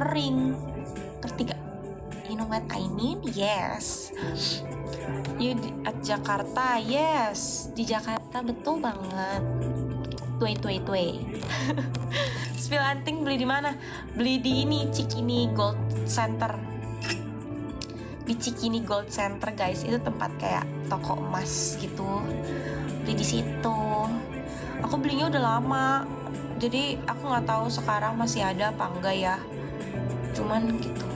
kering. Ngerti gak? You know what I mean? Yes. You at Jakarta, yes. Di Jakarta betul banget. Tuai. Spill anting beli di mana? Beli di ini, Cikini Gold Center. Di Cikini Gold Center guys, itu tempat kayak toko emas gitu. Beli di situ. Aku belinya udah lama, jadi aku nggak tahu sekarang masih ada apa enggak ya. Cuman gitu.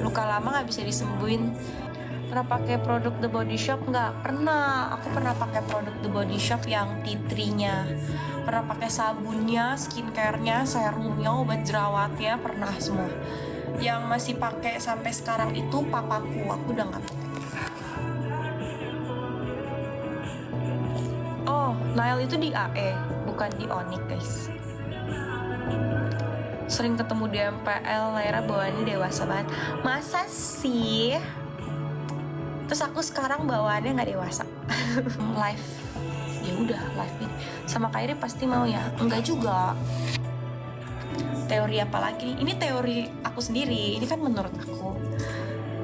Luka lama nggak bisa disembuhin. Pernah pakai produk The Body Shop nggak? Pernah. Aku pernah pakai produk The Body Shop yang tea tree-nya. Pernah pakai sabunnya, skincare-nya, serumnya, obat jerawatnya, pernah semua. Yang masih pakai sampai sekarang itu papaku. Aku udah nggak pakai. Oh, Nail itu di AE, bukan di Onyx guys. Sering ketemu di MPL, Laira bawaannya dewasa banget. Masa sih? Terus aku sekarang bawaannya nggak dewasa. Live, ya udah live nih. Sama Kairi pasti mau ya? Enggak juga. Teori apa lagi nih? Ini teori aku sendiri. Ini kan menurut aku,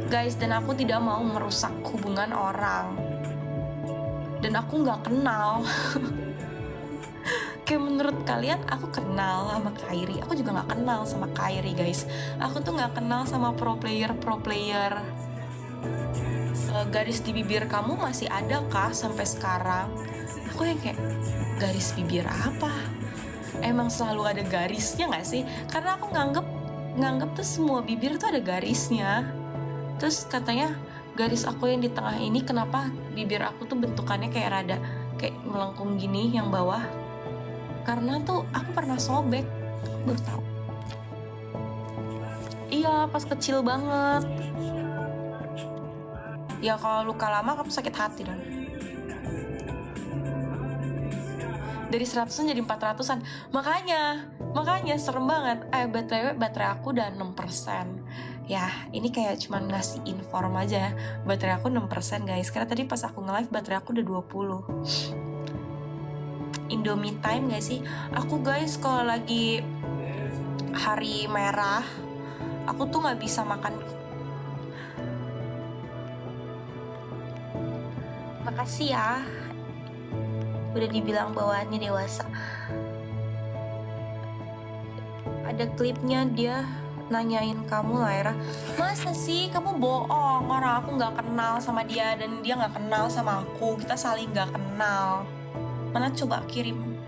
guys. Dan aku tidak mau merusak hubungan orang. Dan aku nggak kenal. Kayak menurut kalian aku kenal sama Kairi, aku juga nggak kenal sama Kairi guys. Aku tuh nggak kenal sama pro player. Garis di bibir kamu masih ada kah sampai sekarang? Aku yang kayak, garis bibir apa? Emang selalu ada garisnya nggak sih? Karena aku nganggep tuh semua bibir tuh ada garisnya. Terus katanya garis aku yang di tengah ini, kenapa bibir aku tuh bentukannya kayak rada kayak melengkung gini yang bawah? Karena tuh aku pernah sobek, baru tahu. Iya, pas kecil banget. Ya kalau luka lama kamu sakit hati dong. Dari 100an jadi 400an. Makanya serem banget. Baterai aku udah 6%. Ya, ini kayak cuman ngasih inform aja. Baterai aku 6% guys. Karena tadi pas aku nge-live baterai aku udah 20. Indomie time gak sih? Aku guys kalau lagi hari merah, aku tuh gak bisa makan. Makasih ya, udah dibilang bawaannya dewasa. Ada klipnya dia nanyain kamu, Laira. Masa sih kamu bohong? Orang aku gak kenal sama dia dan dia gak kenal sama aku. Kita saling gak kenal. Mana coba kirim.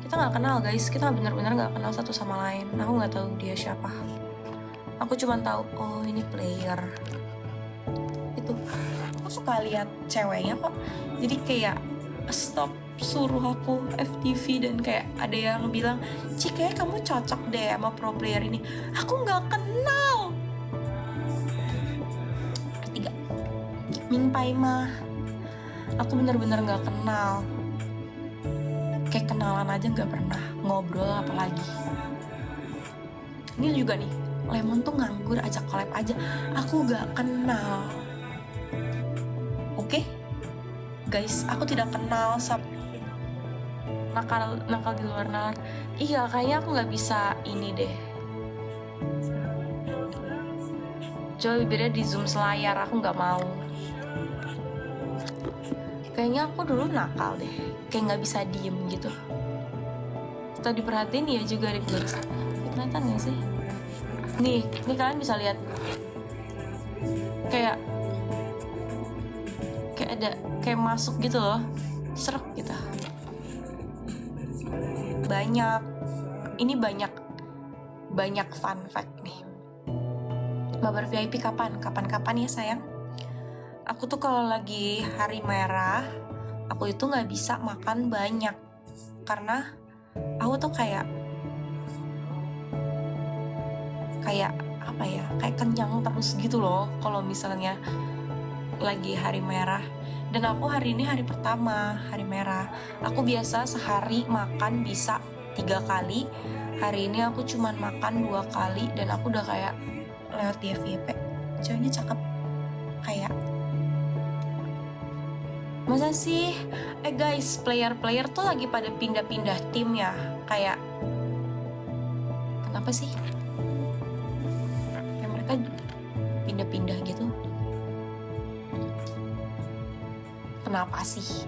Kita nggak kenal guys, kita bener-bener nggak kenal satu sama lain. Aku nggak tahu dia siapa. Aku cuma tahu, oh ini player. Itu. Aku suka lihat ceweknya kok. Jadi kayak stop suruh aku FTV dan kayak ada yang bilang, Ci kayak kamu cocok deh sama pro player ini. Aku nggak kenal. Ketiga, Ming Pai mah. Aku bener-bener nggak kenal. Kayak kenalan aja nggak pernah, ngobrol apalagi. Ini juga nih, Lemon tuh nganggur, ajak collab aja. Aku gak kenal. Oke? Guys, aku tidak kenal sama nakal di luar nalar. Iya, kayaknya aku nggak bisa ini deh. Coba bibirnya di zoom selayar, aku nggak mau. Kayaknya aku dulu nakal deh, kayak nggak bisa diem gitu. Setelah diperhatiin ya juga ada guys. Kelihatan nggak sih? Nih kalian bisa lihat. Kayak ada kayak masuk gitu loh, serak gitu. Ini banyak fun fact nih. Mabar VIP kapan ya sayang? Aku tuh kalau lagi hari merah, aku itu nggak bisa makan banyak karena aku tuh kayak apa ya, kayak kenyang terus gitu loh kalau misalnya lagi hari merah. Dan aku hari ini hari pertama hari merah. Aku biasa sehari makan bisa 3 kali. Hari ini aku cuman makan 2 kali dan aku udah kayak lewat di FYP. Ceweknya cakep kayak. Masa sih? Guys, player tuh lagi pada pindah-pindah tim ya. Kayak Kenapa sih? Kayak mereka pindah-pindah gitu. Kenapa sih?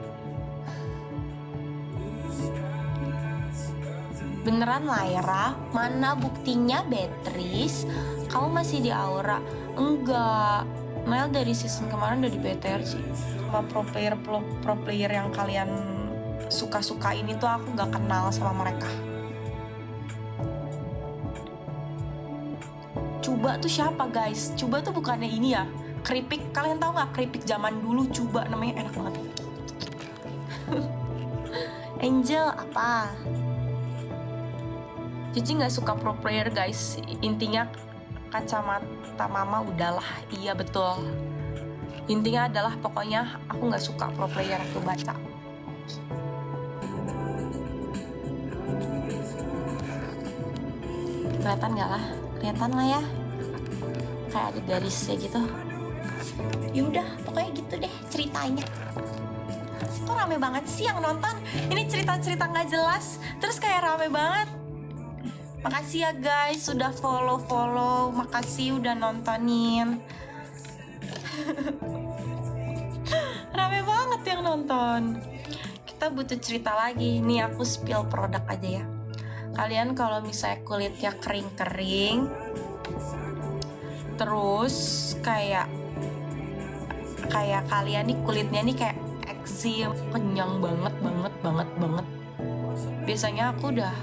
Beneran Lyra, mana buktinya Beatrice? Kamu masih di Aura? Enggak, Nel dari season kemarin udah di BTR sih. Sama pro player yang kalian suka-suka ini tuh aku gak kenal sama mereka. Cuba tuh siapa guys? Cuba tuh bukannya ini ya, keripik. Kalian tahu nggak keripik zaman dulu? Cuba namanya, enak banget. Angel apa? Cici nggak suka pro player guys. Intinya kacamata mama udahlah. Iya betul. Intinya adalah pokoknya aku nggak suka pro player. Aku baca. Kelihatan nggak lah? Kelihatan lah ya. Kayak ada garisnya gitu. Yaudah, pokoknya gitu deh ceritanya. Kok rame banget sih yang nonton? Ini cerita-cerita nggak jelas, terus kayak rame banget. Makasih ya guys, sudah follow. Makasih udah nontonin. Rame banget yang nonton. Kita butuh cerita lagi. Nih aku spill produk aja ya. Kalian kalau misalnya kulitnya kering-kering, terus kayak kalian nih kulitnya nih kayak eksim, kenyang banget. Biasanya aku udah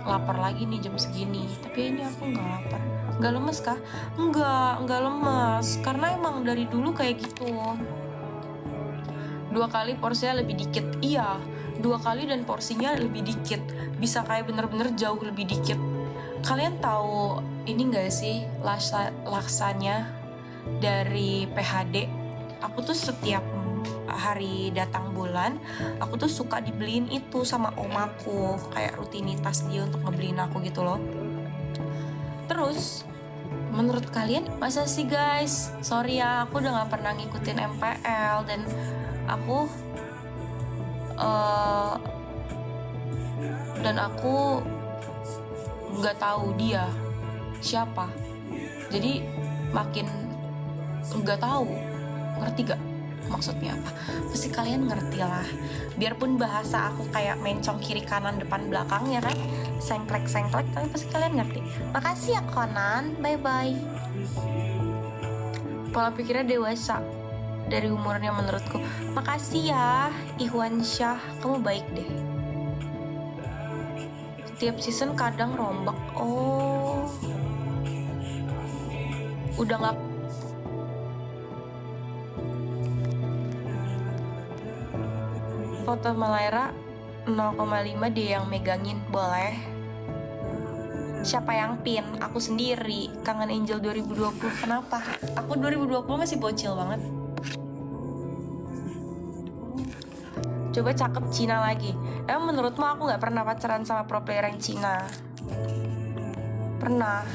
lapar lagi nih jam segini, tapi ini aku nggak lapar. Nggak lemes kah? Nggak lemes, karena emang dari dulu kayak gitu. 2 kali porsinya lebih dikit. Iya, 2 kali dan porsinya lebih dikit. Bisa kayak bener-bener jauh lebih dikit. Kalian tahu ini nggak sih laksanya dari PHD? Aku tuh setiap hari datang bulan, aku tuh suka dibeliin itu sama omaku, kayak rutinitas dia untuk ngebeliin aku gitu loh. Terus menurut kalian masa sih guys? Sorry ya, aku udah gak pernah ngikutin MPL dan aku nggak tahu dia siapa, jadi makin nggak tahu. Ngerti gak maksudnya apa? Pasti kalian ngerti lah. Biarpun bahasa aku kayak mencong kiri kanan depan belakang ya kan, sengklek, tapi pasti kalian ngerti. Makasih ya Conan, bye bye. Pola pikirnya dewasa dari umurnya menurutku. Makasih ya Ihwan Syah, kamu baik deh. Tiap season kadang rombak. Oh, udah gak. Foto Lyra 0,5 dia yang megangin, boleh. Siapa yang pin? Aku sendiri. Kangen Angel 2020. Kenapa? Aku 2020 masih bocil banget. Coba cakep Cina lagi. Emang menurutmu aku gak pernah pacaran sama pro player yang Cina? Pernah.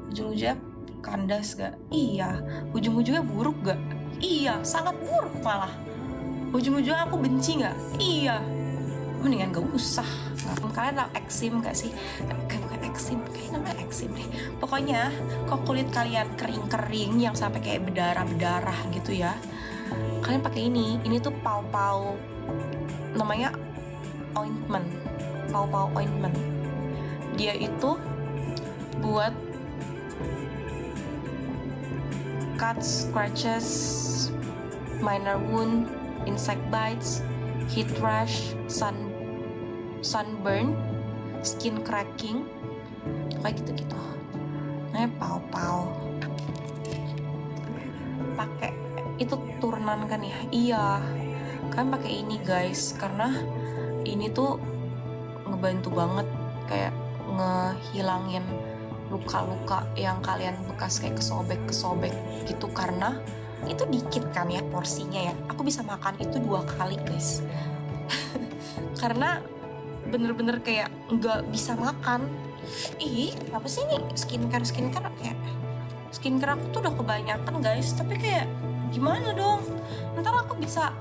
Ujung-ujungnya kandas gak? Iya. Ujung-ujungnya buruk gak? Iya, sangat buruk malah. Ujung-ujungnya aku benci gak? Iya. Mendingan gak usah. Kalian tau eksim gak sih? Bukan eksim, kayak namanya eksim deh. Pokoknya kok kulit kalian kering-kering yang sampai kayak berdarah-berdarah gitu ya, kalian pakai ini tuh pau-pau, namanya ointment, pau-pau ointment. Dia itu buat cuts, scratches, minor wound, insect bites, heat rash, sunburn, skin cracking, kayak gitu-gitu. Namanya pau-pau. Pakai itu turunan kan ya? Iya. Kan pakai ini guys, karena ini tuh ngebantu banget kayak ngehilangin luka-luka yang kalian bekas kayak kesobek gitu, karena itu dikit kan ya porsinya ya. Aku bisa makan itu 2 kali guys. Karena bener-bener kayak nggak bisa makan. Apa sih ini skincare kayak skincare aku tuh udah kebanyakan guys, tapi kayak gimana dong, ntar aku bisa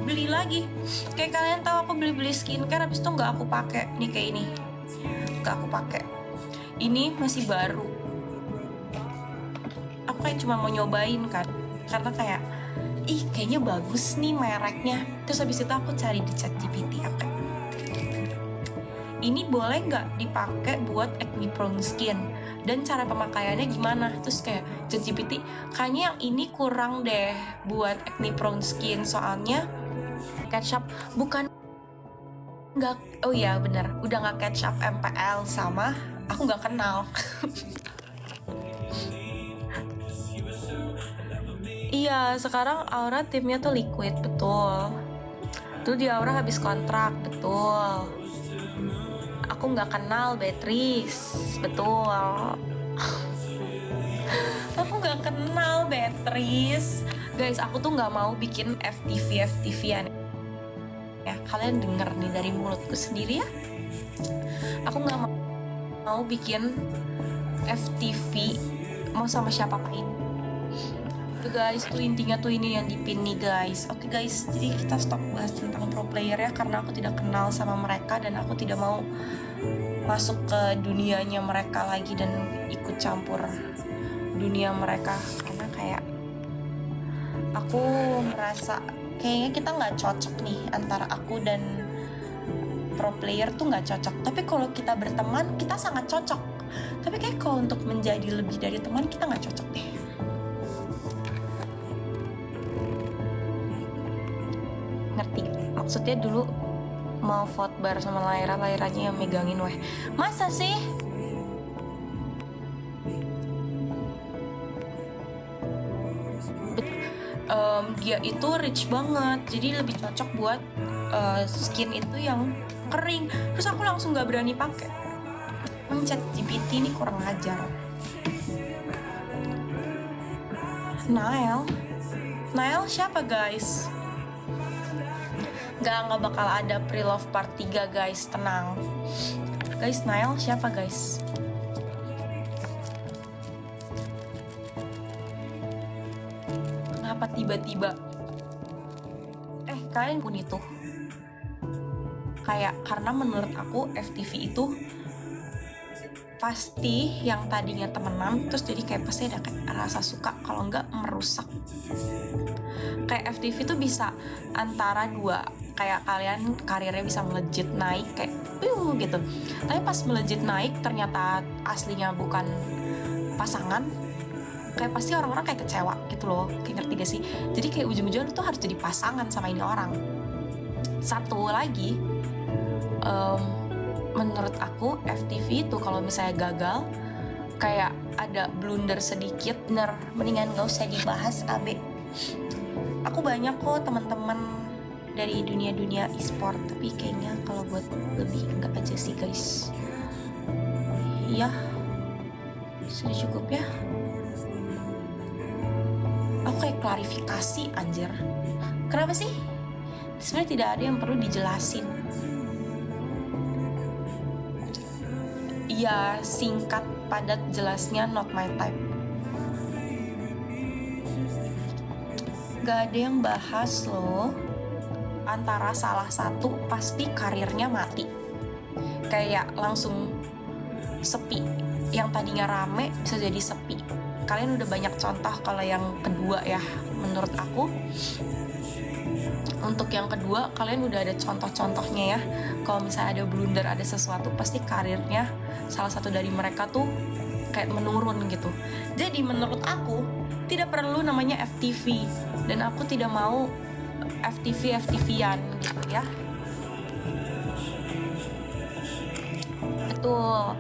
beli lagi. Kayak kalian tahu aku beli skincare habis itu nggak aku pakai nih, kayak ini ketika aku pakai. Ini masih baru, aku kayak cuma mau nyobain kan, karena kayak kayaknya bagus nih mereknya. Terus habis itu aku cari di ChatGPT, oke, ini boleh nggak dipakai buat acne prone skin dan cara pemakaiannya gimana. Terus kayak ChatGPT, kayaknya yang ini kurang deh buat acne prone skin, soalnya catch up bukan nggak, oh iya bener, udah nggak catch up MPL sama aku nggak kenal. Iya, sekarang Aura timnya tuh Liquid, betul. Tuh di Aura habis kontrak, betul. Aku nggak kenal Beatrice, betul. Aku nggak kenal Beatrice. Guys, aku tuh nggak mau bikin FTV-an. Ya, kalian denger nih dari mulutku sendiri ya. Aku nggak mau bikin FTV mau sama siapapun. Tuh guys, tuh intinya tuh ini yang dipin nih guys. Oke guys, jadi kita stop bahas tentang pro player ya, karena aku tidak kenal sama mereka dan aku tidak mau masuk ke dunianya mereka lagi dan ikut campur dunia mereka, karena kayak aku merasa kayaknya kita nggak cocok nih, antara aku dan pro player tuh nggak cocok. Tapi kalau kita berteman kita sangat cocok, tapi kayak kalau untuk menjadi lebih dari teman kita nggak cocok deh. Ngerti? Maksudnya dulu mau vote bar sama Lairanya yang megangin weh. Masa sih? Dia itu rich banget, jadi lebih cocok buat skin itu yang kering. Terus aku langsung gak berani pakai. ChatGPT ini kurang ajar. Nael siapa guys? Nggak bakal ada pre-love part 3 guys, tenang guys. Nael siapa guys? Kenapa tiba-tiba kalian pun itu kayak, karena menurut aku FTV itu pasti yang tadinya temenan terus jadi kayak pasti ada kayak rasa suka, kalau enggak merusak. Kayak FTV tuh bisa antara dua, kayak kalian karirnya bisa melejit naik kayak gitu, tapi pas melejit naik ternyata aslinya bukan pasangan, kayak pasti orang-orang kayak kecewa gitu loh, kayak ngerti gak sih? Jadi kayak ujung-ujungnya lu tuh harus jadi pasangan sama ini orang. Satu lagi, menurut aku FTV itu kalau misalnya gagal, kayak ada blunder sedikit, mendingan gak usah dibahas AB. Aku banyak kok teman-teman dari dunia e-sport, tapi kayaknya kalau buat lebih enggak aja sih guys. Iya, sudah cukup ya. Aku kayak klarifikasi anjir. Kenapa sih? Sebenarnya tidak ada yang perlu dijelasin. Iya, singkat, padat, jelasnya, not my type. Gak ada yang bahas loh. Antara salah satu pasti karirnya mati, kayak langsung sepi. Yang tadinya rame bisa jadi sepi. Kalian udah banyak contoh. Kalau yang kedua ya, menurut aku untuk yang kedua kalian udah ada contoh-contohnya ya. Kalau misalnya ada blunder, ada sesuatu, pasti karirnya salah satu dari mereka tuh kayak menurun gitu. Jadi menurut aku tidak perlu namanya FTV, dan aku tidak mau FTV-an gitu ya. Betul,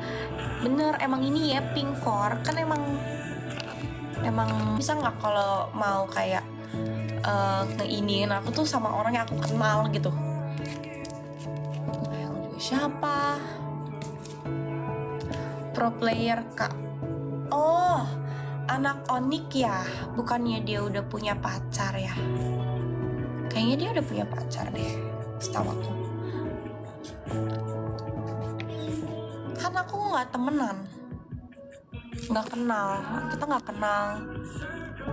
bener, emang ini ya Pink 4 kan emang bisa nggak kalau mau kayak ngeiniin aku tuh sama orang yang aku kenal gitu. Siapa? Pro player kak? Oh, anak Onik ya? Bukannya dia udah punya pacar ya? Kayaknya dia udah punya pacar deh, setahu aku. Kan aku nggak temenan, nggak kenal, kita nggak kenal.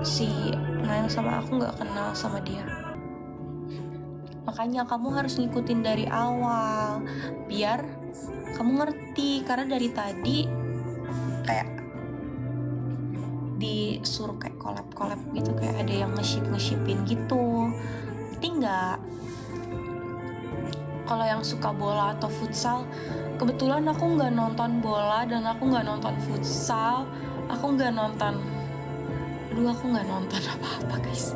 Si Nail sama aku nggak kenal sama dia. Makanya kamu harus ngikutin dari awal, biar kamu ngerti karena dari tadi kayak disuruh kayak collab gitu, kayak ada yang nge-shipin gitu. Ngerti nggak? Kalau yang suka bola atau futsal, kebetulan aku nggak nonton bola dan aku nggak nonton futsal, aku nggak nonton apa-apa guys.